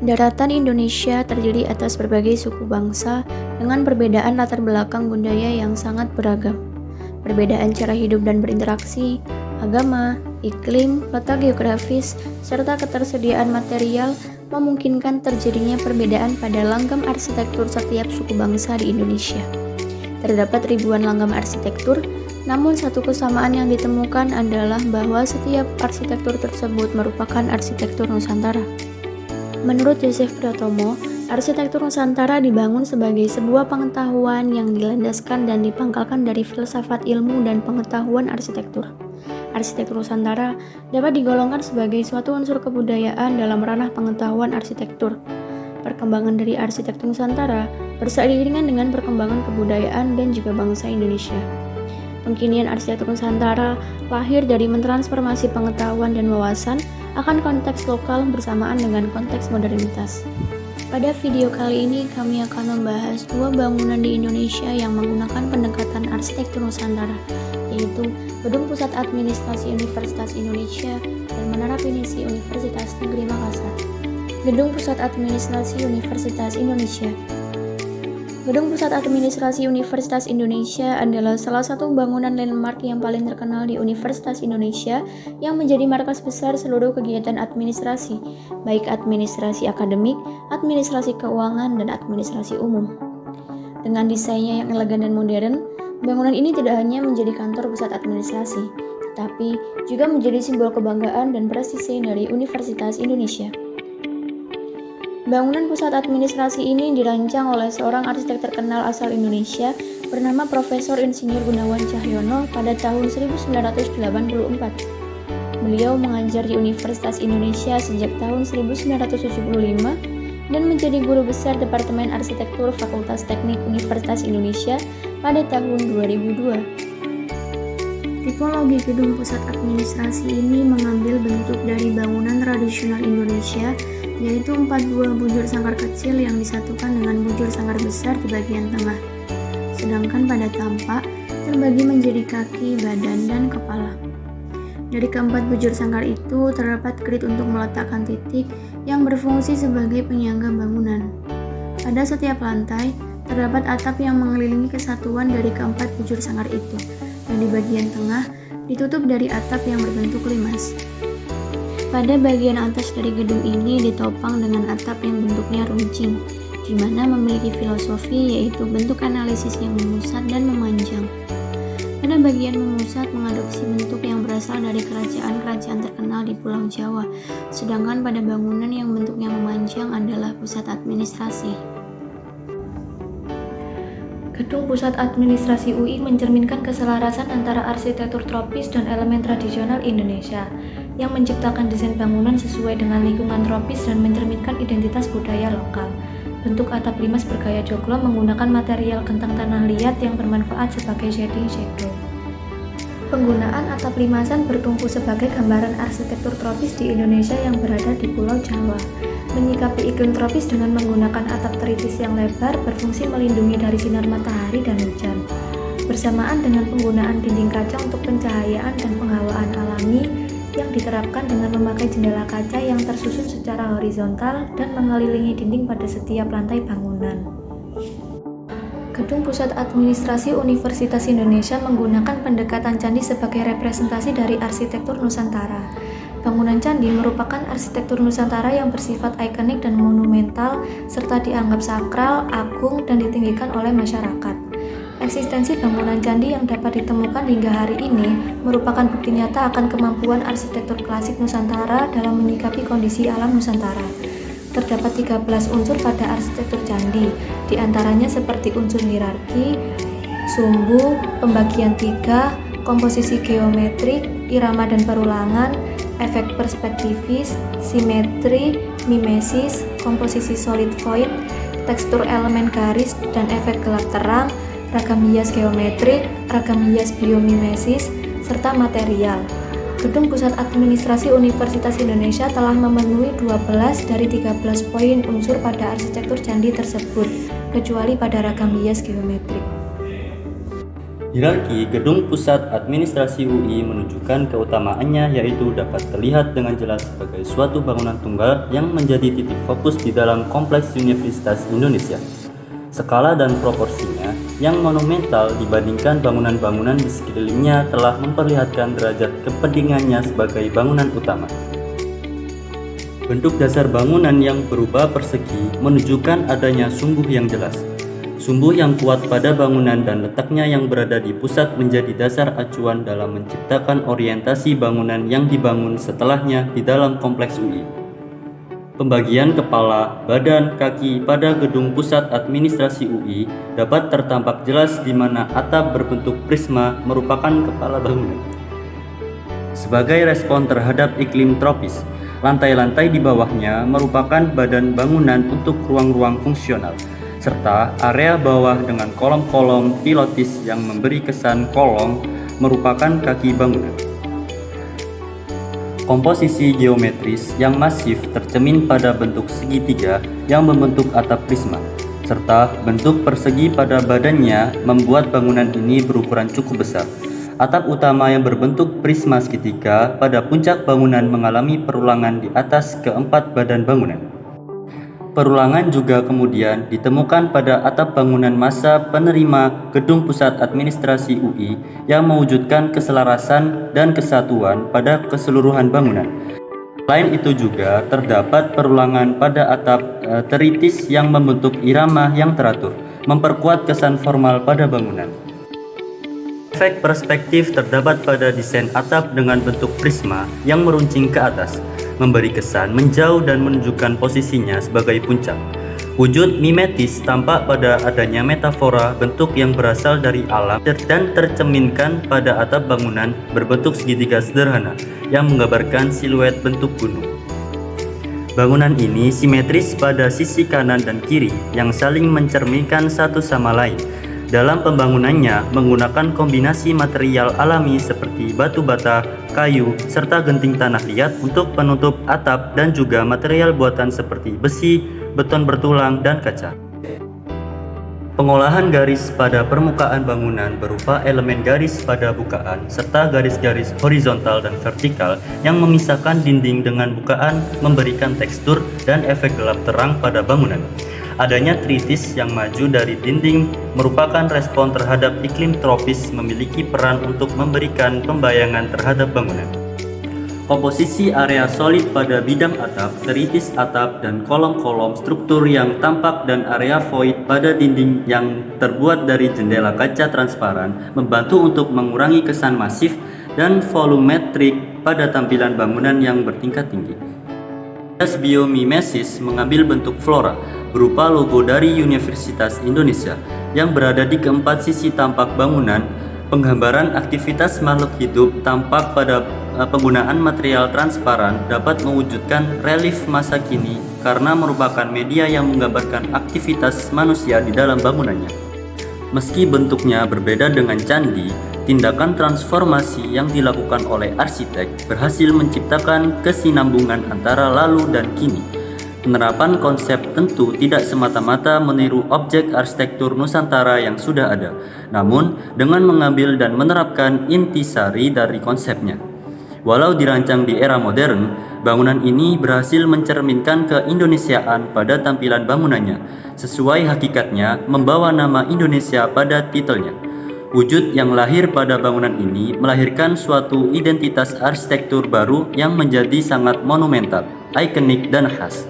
Daratan Indonesia terdiri atas berbagai suku bangsa dengan perbedaan latar belakang budaya yang sangat beragam. Perbedaan cara hidup dan berinteraksi, agama, iklim, letak geografis, serta ketersediaan material memungkinkan terjadinya perbedaan pada langgam arsitektur setiap suku bangsa di Indonesia. Terdapat ribuan langgam arsitektur, namun satu kesamaan yang ditemukan adalah bahwa setiap arsitektur tersebut merupakan arsitektur Nusantara. Menurut Joseph Pratomo, arsitektur Nusantara dibangun sebagai sebuah pengetahuan yang dilandaskan dan dipangkalkan dari filsafat ilmu dan pengetahuan arsitektur. Arsitektur Nusantara dapat digolongkan sebagai suatu unsur kebudayaan dalam ranah pengetahuan arsitektur. Perkembangan dari arsitektur Nusantara berseiringan dengan perkembangan kebudayaan dan juga bangsa Indonesia. Pengkinian arsitektur Nusantara lahir dari mentransformasi pengetahuan dan wawasan akan konteks lokal bersamaan dengan konteks modernitas. Pada video kali ini kami akan membahas dua bangunan di Indonesia yang menggunakan pendekatan arsitektur Nusantara, yaitu Gedung Pusat Administrasi Universitas Indonesia dan Menara Pinisi Universitas Negeri Makassar. Gedung Pusat Administrasi Universitas Indonesia. Gedung Pusat Administrasi Universitas Indonesia adalah salah satu bangunan landmark yang paling terkenal di Universitas Indonesia yang menjadi markas besar seluruh kegiatan administrasi, baik administrasi akademik, administrasi keuangan, dan administrasi umum. Dengan desainnya yang elegan dan modern, bangunan ini tidak hanya menjadi kantor pusat administrasi, tetapi juga menjadi simbol kebanggaan dan prestise dari Universitas Indonesia. Bangunan pusat administrasi ini dirancang oleh seorang arsitek terkenal asal Indonesia bernama Profesor Insinyur Gunawan Cahyono pada tahun 1984. Beliau mengajar di Universitas Indonesia sejak tahun 1975 dan menjadi guru besar Departemen Arsitektur Fakultas Teknik Universitas Indonesia pada tahun 2002. Tipologi gedung pusat administrasi ini mengambil bentuk dari bangunan tradisional Indonesia, yaitu 4 buah bujur sangkar kecil yang disatukan dengan bujur sangkar besar di bagian tengah. Sedangkan pada tampak terbagi menjadi kaki, badan, dan kepala. Dari keempat bujur sangkar itu terdapat grid untuk meletakkan titik yang berfungsi sebagai penyangga bangunan. Pada setiap lantai terdapat atap yang mengelilingi kesatuan dari keempat bujur sangkar itu, dan di bagian tengah ditutup dari atap yang berbentuk limas. Pada bagian atas dari gedung ini ditopang dengan atap yang bentuknya runcing, di mana memiliki filosofi yaitu bentuk analisis yang memusat dan memanjang. Pada bagian memusat mengadopsi bentuk yang berasal dari kerajaan-kerajaan terkenal di Pulau Jawa, sedangkan pada bangunan yang bentuknya memanjang adalah pusat administrasi. Gedung Pusat Administrasi UI mencerminkan keselarasan antara arsitektur tropis dan elemen tradisional Indonesia, yang menciptakan desain bangunan sesuai dengan lingkungan tropis dan mencerminkan identitas budaya lokal. Bentuk atap limas bergaya joglo menggunakan material kentang tanah liat yang bermanfaat sebagai shading shadow. Penggunaan atap limasan bertumpu sebagai gambaran arsitektur tropis di Indonesia yang berada di Pulau Jawa. Menyikapi iklim tropis dengan menggunakan atap teritis yang lebar berfungsi melindungi dari sinar matahari dan hujan. Bersamaan dengan penggunaan dinding kaca untuk pencahayaan dan penghawaan alami yang diterapkan dengan memakai jendela kaca yang tersusun secara horizontal dan mengelilingi dinding pada setiap lantai bangunan. Gedung Pusat Administrasi Universitas Indonesia menggunakan pendekatan candi sebagai representasi dari arsitektur Nusantara. Bangunan candi merupakan arsitektur Nusantara yang bersifat ikonik dan monumental serta dianggap sakral, agung, dan ditinggikan oleh masyarakat. Eksistensi bangunan candi yang dapat ditemukan hingga hari ini merupakan bukti nyata akan kemampuan arsitektur klasik Nusantara dalam menyikapi kondisi alam Nusantara. Terdapat 13 unsur pada arsitektur candi, di antaranya seperti unsur hierarki, sumbu, pembagian tiga, komposisi geometrik, irama dan perulangan, efek perspektifis, simetri, mimesis, komposisi solid void, tekstur elemen garis dan efek gelap terang, ragam hias geometrik, ragam hias biomimesis, serta material. Gedung Pusat Administrasi Universitas Indonesia telah memenuhi 12 dari 13 poin unsur pada arsitektur candi tersebut, kecuali pada ragam hias geometrik. Hierarki gedung pusat administrasi UI menunjukkan keutamaannya, yaitu dapat terlihat dengan jelas sebagai suatu bangunan tunggal yang menjadi titik fokus di dalam kompleks Universitas Indonesia. Skala dan proporsinya yang monumental dibandingkan bangunan-bangunan di sekelilingnya telah memperlihatkan derajat kepentingannya sebagai bangunan utama. Bentuk dasar bangunan yang berubah persegi menunjukkan adanya sumbu yang jelas. Sumbu yang kuat pada bangunan dan letaknya yang berada di pusat menjadi dasar acuan dalam menciptakan orientasi bangunan yang dibangun setelahnya di dalam kompleks UI. Pembagian kepala, badan, kaki pada gedung pusat administrasi UI dapat tertampak jelas di mana atap berbentuk prisma merupakan kepala bangunan. Sebagai respon terhadap iklim tropis, lantai-lantai di bawahnya merupakan badan bangunan untuk ruang-ruang fungsional, serta area bawah dengan kolom-kolom pilotis yang memberi kesan kolong merupakan kaki bangunan. Komposisi geometris yang masif tercermin pada bentuk segitiga yang membentuk atap prisma, serta bentuk persegi pada badannya membuat bangunan ini berukuran cukup besar. Atap utama yang berbentuk prisma segitiga pada puncak bangunan mengalami perulangan di atas keempat badan bangunan. Perulangan juga kemudian ditemukan pada atap bangunan masa penerima gedung pusat administrasi UI yang mewujudkan keselarasan dan kesatuan pada keseluruhan bangunan. Selain itu juga terdapat perulangan pada atap teritis yang membentuk irama yang teratur, memperkuat kesan formal pada bangunan. Efek perspektif terdapat pada desain atap dengan bentuk prisma yang meruncing ke atas, memberi kesan menjauh dan menunjukkan posisinya sebagai puncak. Wujud mimetis tampak pada adanya metafora bentuk yang berasal dari alam dan tercerminkan pada atap bangunan berbentuk segitiga sederhana yang menggambarkan siluet bentuk gunung. Bangunan ini simetris pada sisi kanan dan kiri yang saling mencerminkan satu sama lain. Dalam pembangunannya menggunakan kombinasi material alami seperti batu bata, kayu, serta genting tanah liat untuk penutup atap dan juga material buatan seperti besi, beton bertulang, dan kaca. Pengolahan garis pada permukaan bangunan berupa elemen garis pada bukaan serta garis-garis horizontal dan vertikal yang memisahkan dinding dengan bukaan memberikan tekstur dan efek gelap terang pada bangunan. Adanya tritis yang maju dari dinding merupakan respon terhadap iklim tropis memiliki peran untuk memberikan pembayangan terhadap bangunan. Komposisi area solid pada bidang atap, teritis atap, dan kolom-kolom struktur yang tampak dan area void pada dinding yang terbuat dari jendela kaca transparan membantu untuk mengurangi kesan masif dan volumetrik pada tampilan bangunan yang bertingkat tinggi. Biomimesis mengambil bentuk flora berupa logo dari Universitas Indonesia yang berada di keempat sisi tampak bangunan. Penggambaran aktivitas makhluk hidup tampak pada penggunaan material transparan dapat mewujudkan relief masa kini karena merupakan media yang menggambarkan aktivitas manusia di dalam bangunannya. Meski bentuknya berbeda dengan candi, tindakan transformasi yang dilakukan oleh arsitek berhasil menciptakan kesinambungan antara lalu dan kini. Penerapan konsep tentu tidak semata-mata meniru objek arsitektur Nusantara yang sudah ada, namun dengan mengambil dan menerapkan intisari dari konsepnya. Walau dirancang di era modern, bangunan ini berhasil mencerminkan keindonesiaan pada tampilan bangunannya, sesuai hakikatnya membawa nama Indonesia pada titelnya. Wujud yang lahir pada bangunan ini melahirkan suatu identitas arsitektur baru yang menjadi sangat monumental, ikonik, dan khas.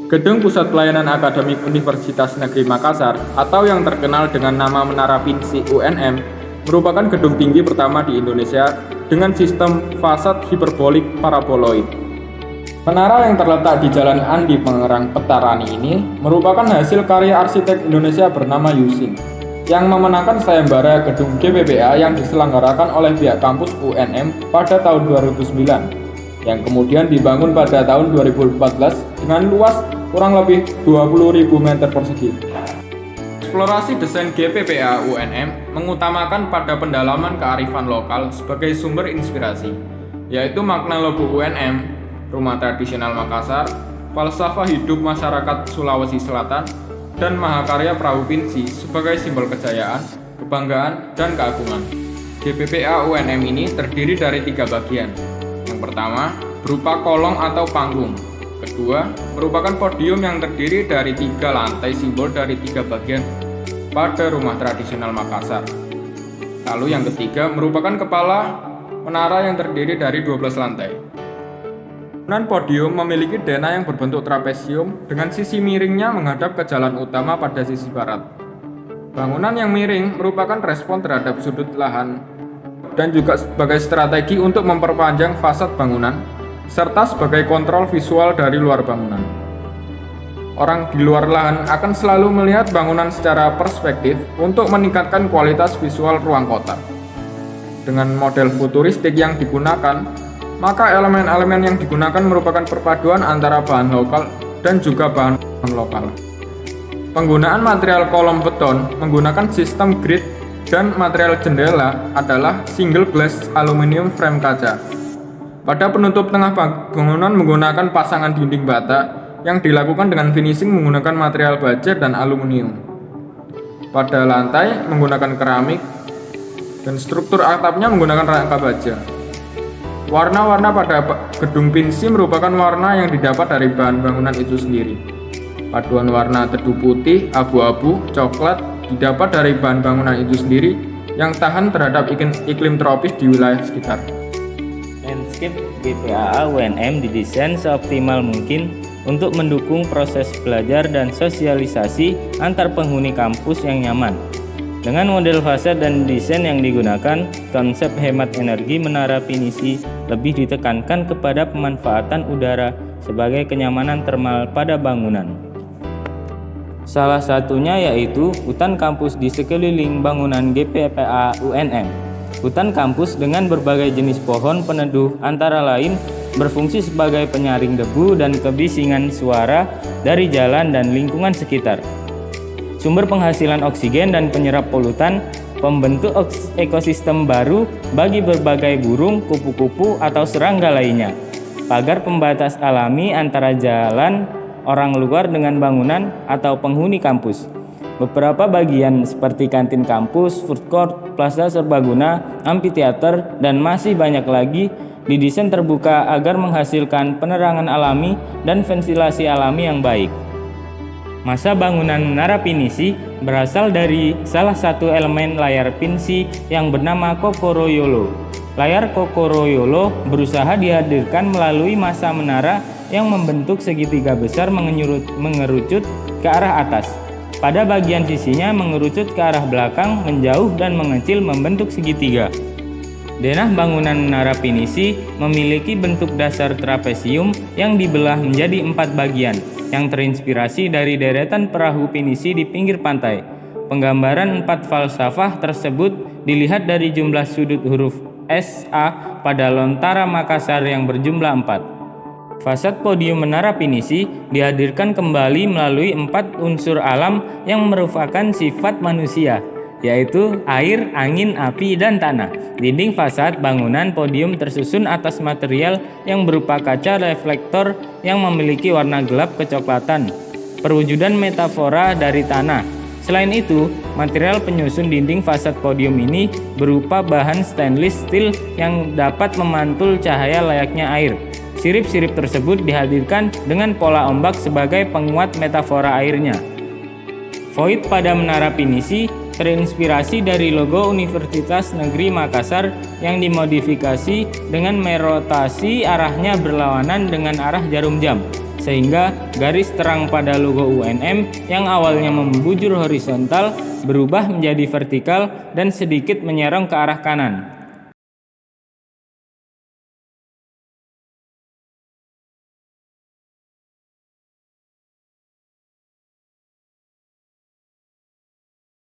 Gedung Pusat Pelayanan Akademik Universitas Negeri Makassar atau yang terkenal dengan nama Menara Pinsi UNM merupakan gedung tinggi pertama di Indonesia dengan sistem fasad hiperbolik paraboloid. Menara yang terletak di Jalan Andi Pangerang Petarani ini merupakan hasil karya arsitek Indonesia bernama Yusin yang memenangkan sayembara gedung GPPA yang diselenggarakan oleh pihak kampus UNM pada tahun 2009 yang kemudian dibangun pada tahun 2014 dengan luas kurang lebih 20.000 meter persegi. Eksplorasi desain GPPA UNM mengutamakan pada pendalaman kearifan lokal sebagai sumber inspirasi, yaitu makna logo UNM, Rumah Tradisional Makassar, falsafah hidup masyarakat Sulawesi Selatan, dan mahakarya Perahu Pinsi sebagai simbol kejayaan, kebanggaan, dan keagungan. GPPA UNM ini terdiri dari 3 bagian. Yang pertama, berupa kolong atau panggung. Kedua, merupakan podium yang terdiri dari 3 lantai simbol dari 3 bagian pada rumah tradisional Makassar. Lalu yang ketiga, merupakan kepala menara yang terdiri dari 12 lantai. Bangunan podium memiliki denah yang berbentuk trapesium dengan sisi miringnya menghadap ke jalan utama pada sisi barat. Bangunan yang miring merupakan respon terhadap sudut lahan dan juga sebagai strategi untuk memperpanjang fasad bangunan serta sebagai kontrol visual dari luar bangunan. Orang di luar lahan akan selalu melihat bangunan secara perspektif untuk meningkatkan kualitas visual ruang kota. Dengan model futuristik yang digunakan, maka elemen-elemen yang digunakan merupakan perpaduan antara bahan lokal dan juga bahan lokal. Penggunaan material kolom beton menggunakan sistem grid dan material jendela adalah single glass aluminium frame kaca. Pada penutup tengah bangunan menggunakan pasangan dinding bata yang dilakukan dengan finishing menggunakan material baja dan aluminium. Pada lantai menggunakan keramik dan struktur atapnya menggunakan rangka baja. Warna-warna pada gedung pinsi merupakan warna yang didapat dari bahan bangunan itu sendiri. Paduan warna teduh putih, abu-abu, coklat didapat dari bahan bangunan itu sendiri yang tahan terhadap iklim tropis di wilayah sekitar. Landscape GPAA UNM didesain seoptimal mungkin untuk mendukung proses belajar dan sosialisasi antar penghuni kampus yang nyaman. Dengan model fasad dan desain yang digunakan, konsep hemat energi menara pinisi lebih ditekankan kepada pemanfaatan udara sebagai kenyamanan termal pada bangunan. Salah satunya yaitu hutan kampus di sekeliling bangunan GPPA UNM. Hutan kampus dengan berbagai jenis pohon peneduh antara lain berfungsi sebagai penyaring debu dan kebisingan suara dari jalan dan lingkungan sekitar. Sumber penghasilan oksigen dan penyerap polutan, pembentuk ekosistem baru bagi berbagai burung, kupu-kupu atau serangga lainnya. Pagar pembatas alami antara jalan orang luar dengan bangunan atau penghuni kampus. Beberapa bagian seperti kantin kampus, food court, plaza serbaguna, amphitheater, dan masih banyak lagi didesain terbuka agar menghasilkan penerangan alami dan ventilasi alami yang baik. Masa bangunan menara pinisi berasal dari salah satu elemen layar pinsi yang bernama Kokoroyolo. Layar Kokoroyolo berusaha dihadirkan melalui masa menara yang membentuk segitiga besar mengerucut ke arah atas. Pada bagian sisinya mengerucut ke arah belakang, menjauh dan mengecil membentuk segitiga. Denah bangunan menara pinisi memiliki bentuk dasar trapesium yang dibelah menjadi 4 bagian yang terinspirasi dari deretan perahu pinisi di pinggir pantai. Penggambaran 4 falsafah tersebut dilihat dari jumlah sudut huruf SA pada lontara Makassar yang berjumlah 4. Fasad podium menara pinisi dihadirkan kembali melalui 4 unsur alam yang merupakan sifat manusia, yaitu air, angin, api, dan tanah. Dinding fasad bangunan podium tersusun atas material yang berupa kaca reflektor yang memiliki warna gelap kecoklatan, perwujudan metafora dari tanah. Selain itu, material penyusun dinding fasad podium ini berupa bahan stainless steel yang dapat memantul cahaya layaknya air. Sirip-sirip tersebut dihadirkan dengan pola ombak sebagai penguat metafora airnya. Void pada menara pinisi terinspirasi dari logo Universitas Negeri Makassar yang dimodifikasi dengan merotasi arahnya berlawanan dengan arah jarum jam, sehingga garis terang pada logo UNM yang awalnya membujur horizontal berubah menjadi vertikal dan sedikit menyerong ke arah kanan.